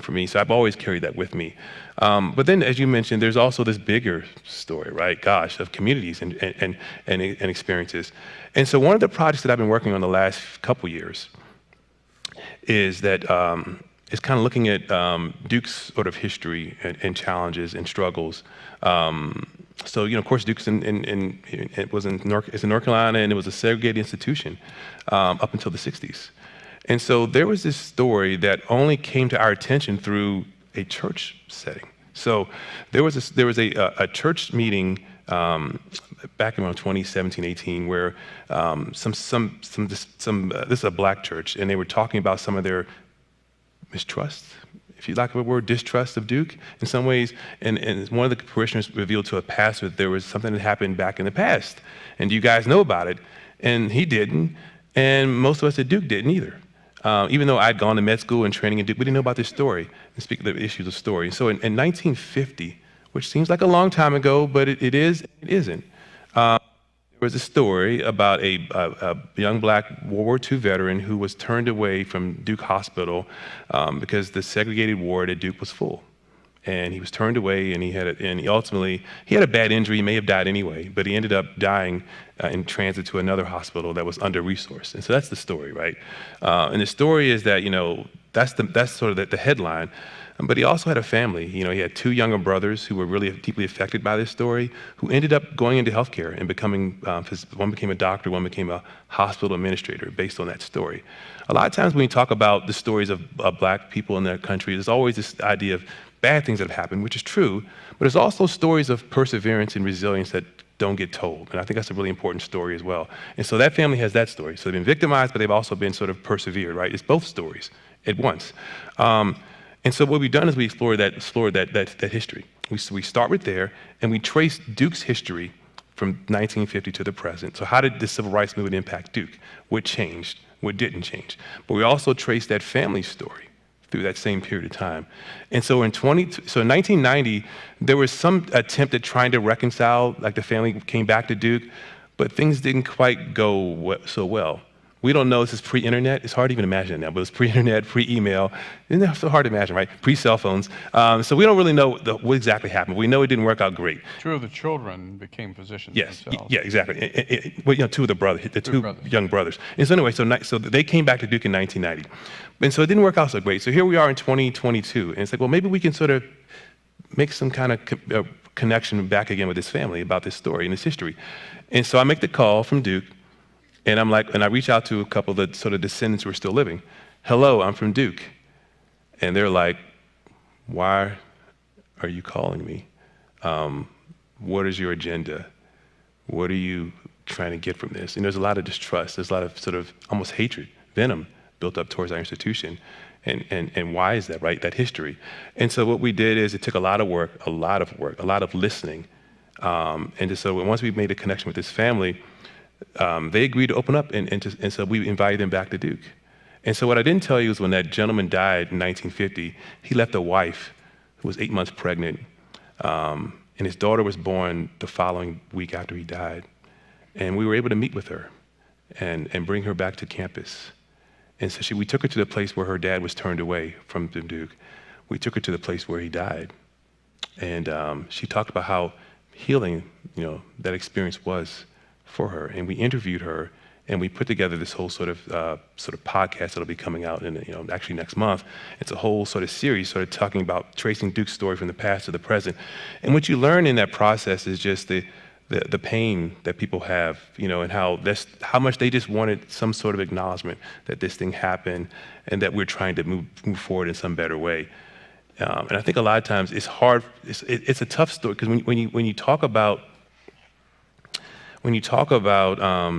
for me. So I've always carried that with me. But then, as you mentioned, there's also this bigger story, right? Gosh, of communities and experiences. And so one of the projects that I've been working on the last couple years is that is kind of looking at Duke's sort of history and challenges and struggles. So, you know, of course, Duke's it's in North Carolina, and it was a segregated institution up until the 60s. And so there was this story that only came to our attention through a church setting. So there was a church meeting back around 2017, 18, where this is a black church, and they were talking about some of their mistrust, if you like the word, distrust of Duke in some ways. And one of the parishioners revealed to a pastor that there was something that happened back in the past. And do you guys know about it? And he didn't. And most of us at Duke didn't either. Even though I'd gone to med school and training at Duke, we didn't know about this story, and speak of the issues of story. So in 1950, which seems like a long time ago, but it isn't. There was a story about a young black World War II veteran who was turned away from Duke Hospital because the segregated ward at Duke was full. And he was turned away, and he ultimately had a bad injury. He may have died anyway, but he ended up dying in transit to another hospital that was under-resourced. And so that's the story, right? And the story is that, you know, That's sort of the headline. But he also had a family. You know, he had two younger brothers who were really deeply affected by this story, who ended up going into healthcare and becoming, one became a doctor, one became a hospital administrator based on that story. A lot of times when we talk about the stories of Black people in their country, there's always this idea of bad things that have happened, which is true, but there's also stories of perseverance and resilience that don't get told. And I think that's a really important story as well. And so that family has that story. So they've been victimized, but they've also been sort of persevered, right? It's both stories at once. And so what we've done is we explored that history. We start with there, and we trace Duke's history from 1950 to the present. So how did the civil rights movement impact Duke? What changed? What didn't change? But we also trace that family story through that same period of time. And so in 1990, there was some attempt at trying to reconcile, like the family came back to Duke, but things didn't quite go so well. We don't know, this is pre-internet. It's hard to even imagine it now, but it's pre-internet, pre-email. Isn't that so hard to imagine, right? Pre-cell phones. So we don't really know what exactly happened. We know it didn't work out great. Two of the children became physicians Yes, themselves. yeah, exactly. Well, you know, two of the brothers, the two young brothers. And so anyway, so they came back to Duke in 1990. And so it didn't work out so great. So here we are in 2022, and it's like, well, maybe we can sort of make some kind of connection back again with this family about this story and this history. And so I make the call from Duke. And I'm like, and I reach out to a couple of the sort of descendants who are still living. Hello, I'm from Duke. And they're like, why are you calling me? What is your agenda? What are you trying to get from this? And there's a lot of distrust. There's a lot of sort of almost hatred, venom built up towards our institution. And why is that, right? That history. And so what we did is it took a lot of work, a lot of listening. And so once we made a connection with this family, they agreed to open up, and so we invited them back to Duke. And so what I didn't tell you is when that gentleman died in 1950, he left a wife who was 8 months pregnant, and his daughter was born the following week after he died. And we were able to meet with her and bring her back to campus. And so we took her to the place where her dad was turned away from Duke. We took her to the place where he died. And she talked about how healing, you know, that experience was for her, and we interviewed her, and we put together this whole sort of podcast that'll be coming out in, you know, actually next month. It's a whole sort of series, sort of talking about tracing Duke's story from the past to the present. And what you learn in that process is just the pain that people have, you know, and how much they just wanted some sort of acknowledgement that this thing happened, and that we're trying to move forward in some better way. And I think a lot of times it's hard. It's a tough story because when you talk about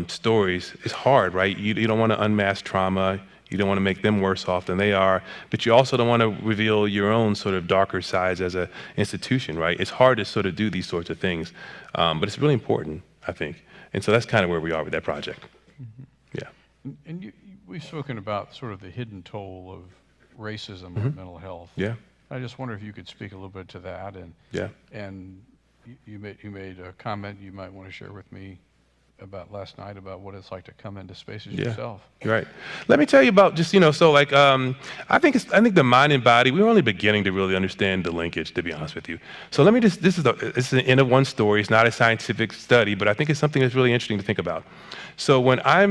stories, it's hard, right? You don't want to unmask trauma. You don't want to make them worse off than they are, but you also don't want to reveal your own sort of darker sides as an institution, right? It's hard to sort of do these sorts of things, but it's really important, I think. And so that's kind of where we are with that project. Mm-hmm. Yeah. And we've spoken about sort of the hidden toll of racism in mental health. Yeah. I just wonder if you could speak a little bit to that, and you made a comment you might want to share with me about last night about what it's like to come into spaces yourself. Right. Let me tell you about just, you know, so like, I think the mind and body, we're only beginning to really understand the linkage, to be honest with you. So let me just, this is the end of one story. It's not a scientific study, but I think it's something that's really interesting to think about. So when I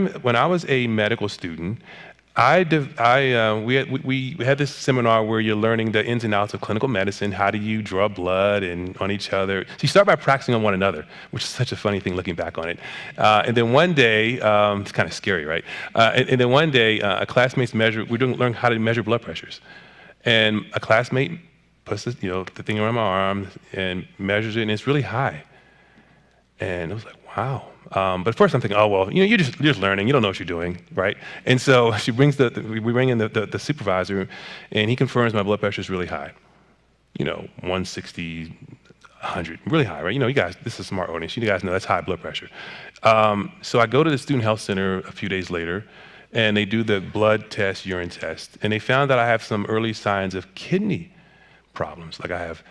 was a medical student, we had this seminar where you're learning the ins and outs of clinical medicine. How do you draw blood and on each other? So you start by practicing on one another, which is such a funny thing looking back on it. And then one day, it's kind of scary, right? And then one day, a classmate's learn how to measure blood pressures. And a classmate puts the thing around my arm and measures it, and it's really high. And I was like, wow. But at first I'm thinking, oh, well, you know, you're just learning. You don't know what you're doing, right? And so we bring in the supervisor, and he confirms my blood pressure is really high. You know, 160, 100, really high, right? You know, you guys, this is a smart audience. You guys know that's high blood pressure. So I go to the student health center a few days later, and they do the blood test, urine test, and they found that I have some early signs of kidney problems. Like I have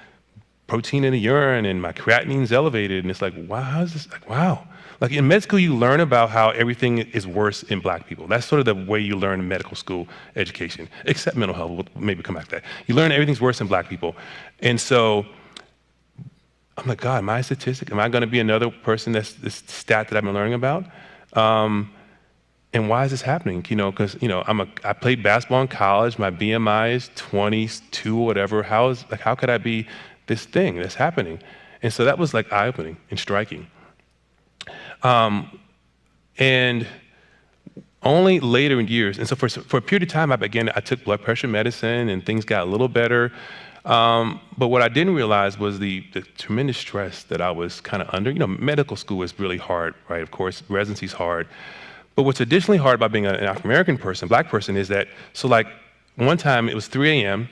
protein in the urine, and my creatinine's elevated, and it's like, wow, how's this? Like, wow. Like in med school, you learn about how everything is worse in Black people. That's sort of the way you learn in medical school education, except mental health. We'll maybe come back to that. You learn everything's worse in Black people. And so I'm like, God, am I a statistic? Am I going to be another person that's this stat that I've been learning about? And why is this happening? You know, because I played basketball in college. My BMI is 22 or whatever. How could I be this thing that's happening? And so that was like eye-opening and striking. And only later in years, and so for a period of time, I took blood pressure medicine and things got a little better. But what I didn't realize was the tremendous stress that I was kind of under. You know, medical school is really hard, right? Of course, residency's hard. But what's additionally hard about being an African-American person, black person, is that, so like one time it was 3 a.m.,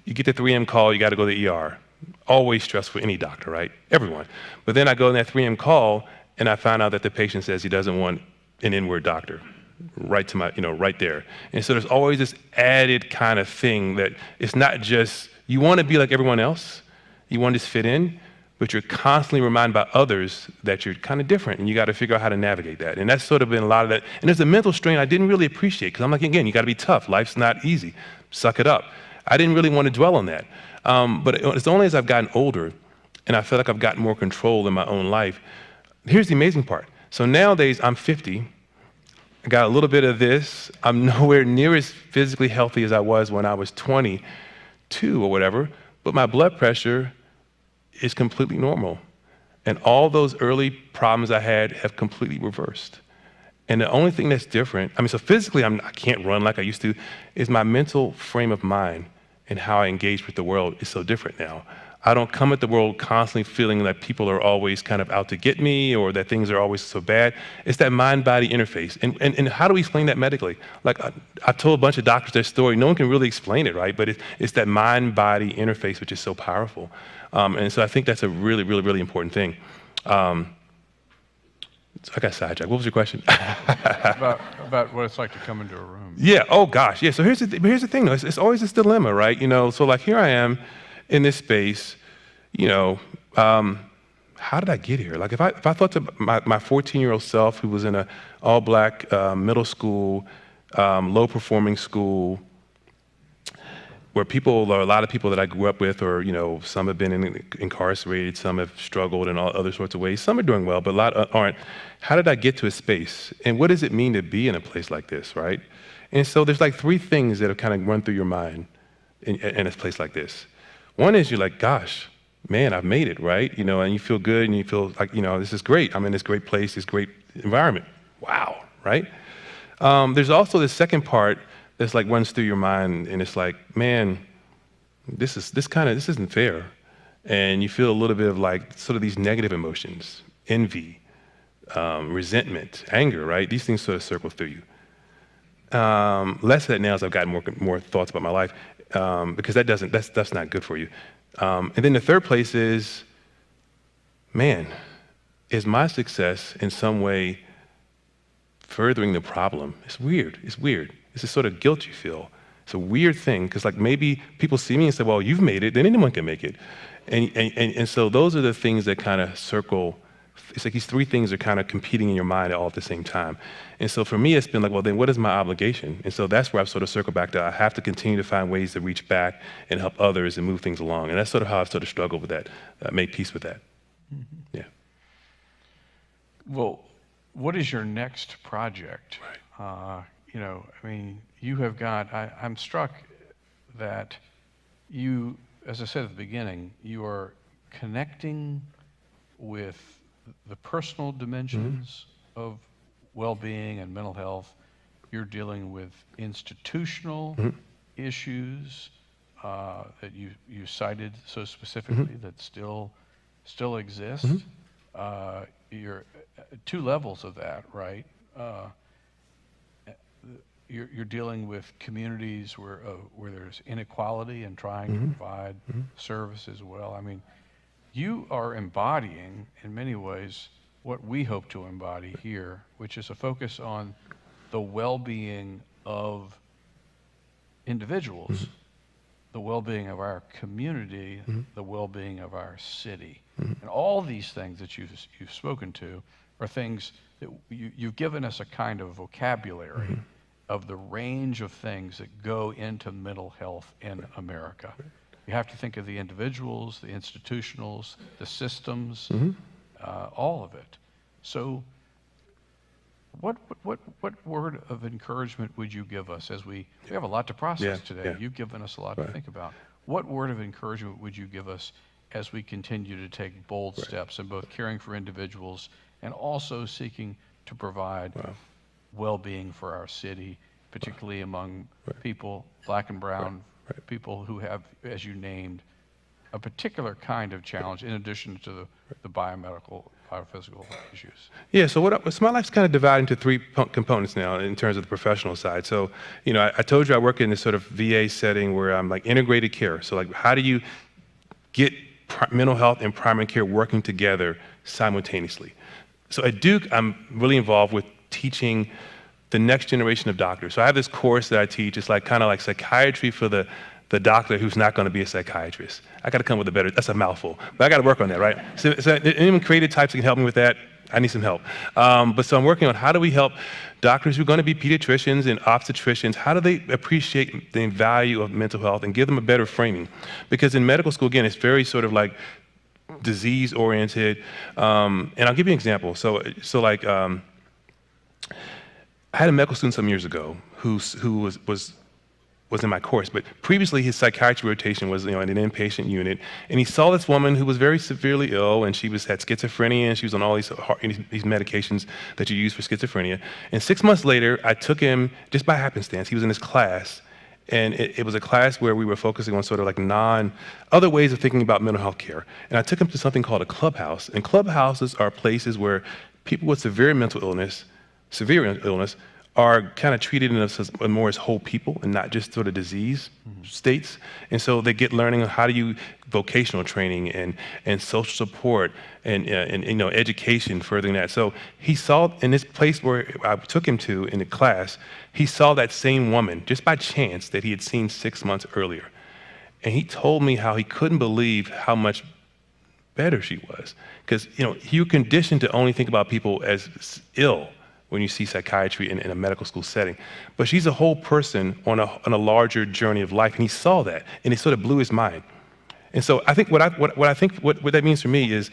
you get the 3 a.m. call, you got to go to the ER. Always stressful for any doctor, right? Everyone. But then I go in that 3 a.m. call, and I find out that the patient says he doesn't want an N-word doctor, right to my, right there. And so there's always this added kind of thing that it's not just, you want to be like everyone else, you want to just fit in, but you're constantly reminded by others that you're kind of different, and you got to figure out how to navigate that. And that's sort of been a lot of that. And there's a mental strain I didn't really appreciate, because I'm like, again, you got to be tough. Life's not easy. Suck it up. I didn't really want to dwell on that. But it's only as I've gotten older, and I feel like I've gotten more control in my own life. Here's the amazing part. So nowadays, I'm 50. I got a little bit of this. I'm nowhere near as physically healthy as I was when I was 22 or whatever, but my blood pressure is completely normal. And all those early problems I had have completely reversed. And the only thing that's different, so physically I can't run like I used to, is my mental frame of mind and how I engage with the world is so different now. I don't come at the world constantly feeling that people are always kind of out to get me or that things are always so bad. It's that mind-body interface. And how do we explain that medically? Like I told a bunch of doctors their story. No one can really explain it, right? But it's that mind-body interface which is so powerful. And so I think that's a really, really, really important thing. So I got sidetracked. What was your question? about what it's like to come into a room. Yeah. Oh gosh. Yeah. So here's the thing though. It's always this dilemma, right? So like here I am in this space. How did I get here? Like if I thought to my 14-year-old self who was in a all-black middle school, low-performing school, where a lot of people that I grew up with, or some have been incarcerated, some have struggled in all other sorts of ways. Some are doing well, but a lot aren't. How did I get to a space? And what does it mean to be in a place like this, right? And so there's like 3 things that have kind of run through your mind in a place like this. One is you're like, gosh, man, I've made it, right? And you feel good, and you feel like, this is great. I'm in this great place, this great environment. Wow, right? There's also this second part that's like runs through your mind, and it's like, man, this isn't fair. And you feel a little bit of like sort of these negative emotions, envy, resentment, anger, right? These things sort of circle through you. Less of that now as I've gotten more thoughts about my life, because that's not good for you. And then the third place is, man, is my success in some way furthering the problem? It's weird. It's this sort of guilt you feel. It's a weird thing, because like maybe people see me and say, well, you've made it, then anyone can make it. And so those are the things that kind of circle. It's like these 3 things are kind of competing in your mind all at the same time. And so for me, it's been like, well, then what is my obligation? And so that's where I've sort of circled back to, I have to continue to find ways to reach back and help others and move things along. And that's sort of how I've sort of struggled with that, made peace with that. Mm-hmm. Yeah. Well, what is your next project? Right. You have got, I'm struck that you, as I said at the beginning, you are connecting with the personal dimensions of well-being and mental health. You're dealing with institutional issues that you cited so specifically that still exist. You're 2 levels of that, right? You're dealing with communities where there's inequality and trying to provide service as well. You are embodying, in many ways, what we hope to embody here, which is a focus on the well-being of individuals, the well-being of our community, the well-being of our city. And all these things that you've spoken to are things that you've given us a kind of vocabulary of the range of things that go into mental health in America. You have to think of the individuals, the institutionals, the systems, all of it. So what word of encouragement would you give us as we have a lot to process today? Yeah. You've given us a lot to Right. think about. What word of encouragement would you give us as we continue to take bold steps in both caring for individuals and also seeking to provide well-being for our city, particularly among people, black and brown, people who have, as you named, a particular kind of challenge in addition to the biomedical, biophysical issues? Yeah, so so my life's kind of divided into three components now in terms of the professional side. So, I told you I work in this sort of VA setting where I'm like integrated care. So like, how do you get mental health and primary care working together simultaneously? So at Duke, I'm really involved with teaching the next generation of doctors. So I have this course that I teach. It's like kind of like psychiatry for the doctor who's not going to be a psychiatrist. I got to come with a better, that's a mouthful, but I got to work on that, right? So anyone creative types that can help me with that, I need some help. So I'm working on how do we help doctors who are going to be pediatricians and obstetricians, how do they appreciate the value of mental health and give them a better framing? Because in medical school, again, it's very sort of like disease-oriented. And I'll give you an example. So like, I had a medical student some years ago who was in my course, but previously his psychiatry rotation was in an inpatient unit, and he saw this woman who was very severely ill, and she had schizophrenia, and she was on all these medications that you use for schizophrenia. And 6 months later, I took him, just by happenstance, he was in his class, and it was a class where we were focusing on sort of like other ways of thinking about mental health care. And I took him to something called a clubhouse, and clubhouses are places where people with severe illness, are kind of treated more as whole people and not just sort of disease states. And so they get learning on how do you vocational training and social support and education furthering that. So he saw in this place where I took him to in the class, he saw that same woman just by chance that he had seen 6 months earlier. And he told me how he couldn't believe how much better she was. Because you're conditioned to only think about people as ill when you see psychiatry in a medical school setting. But she's a whole person on a larger journey of life, and he saw that, and it sort of blew his mind. And so I think what that means for me is,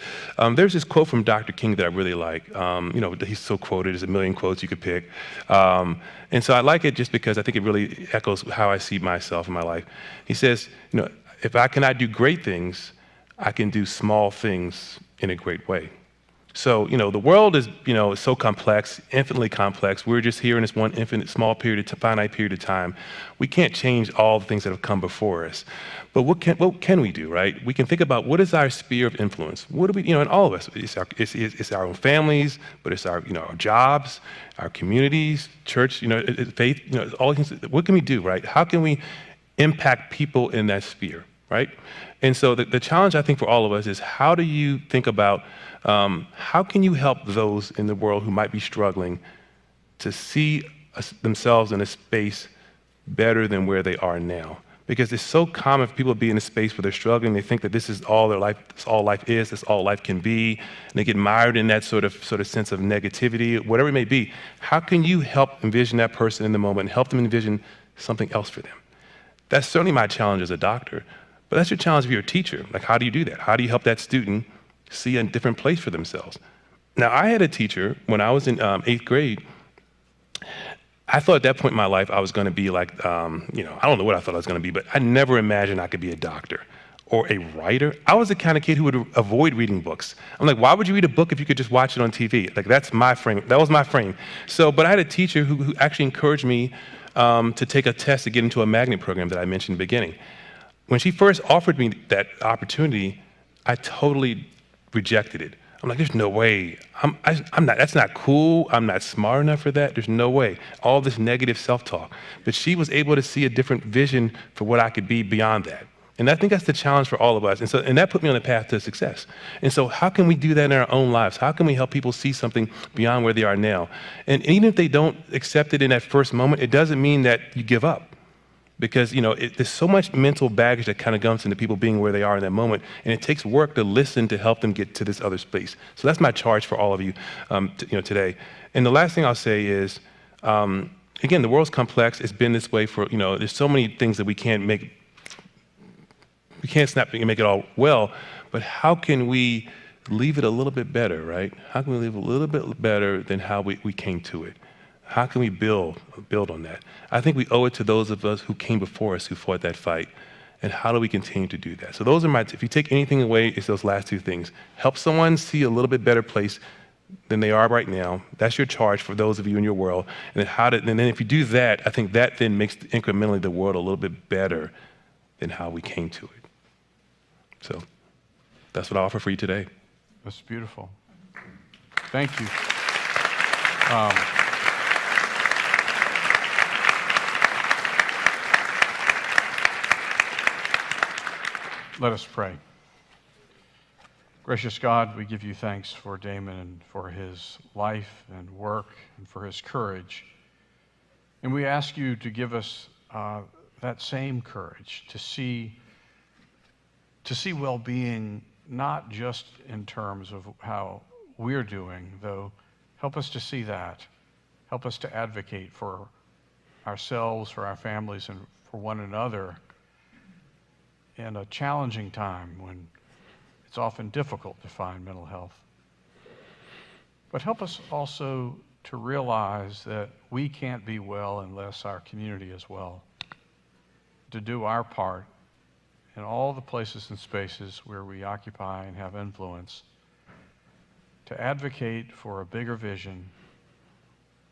there's this quote from Dr. King that I really like. He's so quoted, there's a million quotes you could pick. And so I like it just because I think it really echoes how I see myself in my life. He says, if I cannot do great things, I can do small things in a great way. So, the world is, so complex, infinitely complex. We're just here in this one finite period of time. We can't change all the things that have come before us. But what can we do, right? We can think about what is our sphere of influence? What do we, and all of us, it's our own families, but it's our jobs, our communities, church, faith, all these things. What can we do, right? How can we impact people in that sphere, right? And so the challenge, I think, for all of us is how do you think about how can you help those in the world who might be struggling to see themselves in a space better than where they are now? Because it's so common for people to be in a space where they're struggling. They think that this is all their life, this is all life is, this is all life can be, and they get mired in that sort of sense of negativity, whatever it may be. How can you help envision that person in the moment and help them envision something else for them? That's certainly my challenge as a doctor, but that's your challenge if you're a teacher. Like, how do you do that? How do you help that student see a different place for themselves? Now, I had a teacher when I was in 8th grade. I thought at that point in my life I was going to be like, I don't know what I thought I was going to be, but I never imagined I could be a doctor or a writer. I was the kind of kid who would avoid reading books. I'm like, why would you read a book if you could just watch it on TV? Like, that's my frame. That was my frame. So, but I had a teacher who actually encouraged me to take a test to get into a magnet program that I mentioned in the beginning. When she first offered me that opportunity, I totally rejected it. I'm like, there's no way. I'm not. That's not cool. I'm not smart enough for that. There's no way. All this negative self-talk. But she was able to see a different vision for what I could be beyond that. And I think that's the challenge for all of us. And that put me on the path to success. And so how can we do that in our own lives? How can we help people see something beyond where they are now? And even if they don't accept it in that first moment, it doesn't mean that you give up. Because, there's so much mental baggage that kind of comes into people being where they are in that moment, and it takes work to listen to help them get to this other space. So that's my charge for all of you, today. And the last thing I'll say is, again, the world's complex. It's been this way for, there's so many things that we can't snap and make it all well, but how can we leave it a little bit better, right? How can we leave it a little bit better than how we came to it? How can we build on that? I think we owe it to those of us who came before us, who fought that fight. And how do we continue to do that? So those are if you take anything away, it's those last two things. Help someone see a little bit better place than they are right now. That's your charge for those of you in your world. And then if you do that, I think that then makes incrementally the world a little bit better than how we came to it. So that's what I offer for you today. That's beautiful. Thank you. Let us pray. Gracious God, we give you thanks for Damon and for his life and work and for his courage. And we ask you to give us that same courage to see well-being not just in terms of how we're doing, though help us to see that. Help us to advocate for ourselves, for our families, and for one another in a challenging time when it's often difficult to find mental health. But help us also to realize that we can't be well unless our community is well. To do our part in all the places and spaces where we occupy and have influence, to advocate for a bigger vision,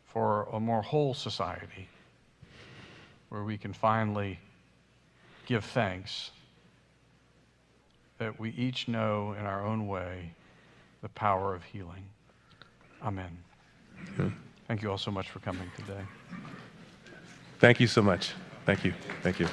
for a more whole society, where we can finally give thanks that we each know in our own way the power of healing. Amen. Yeah. Thank you all so much for coming today. Thank you so much. Thank you. Thank you.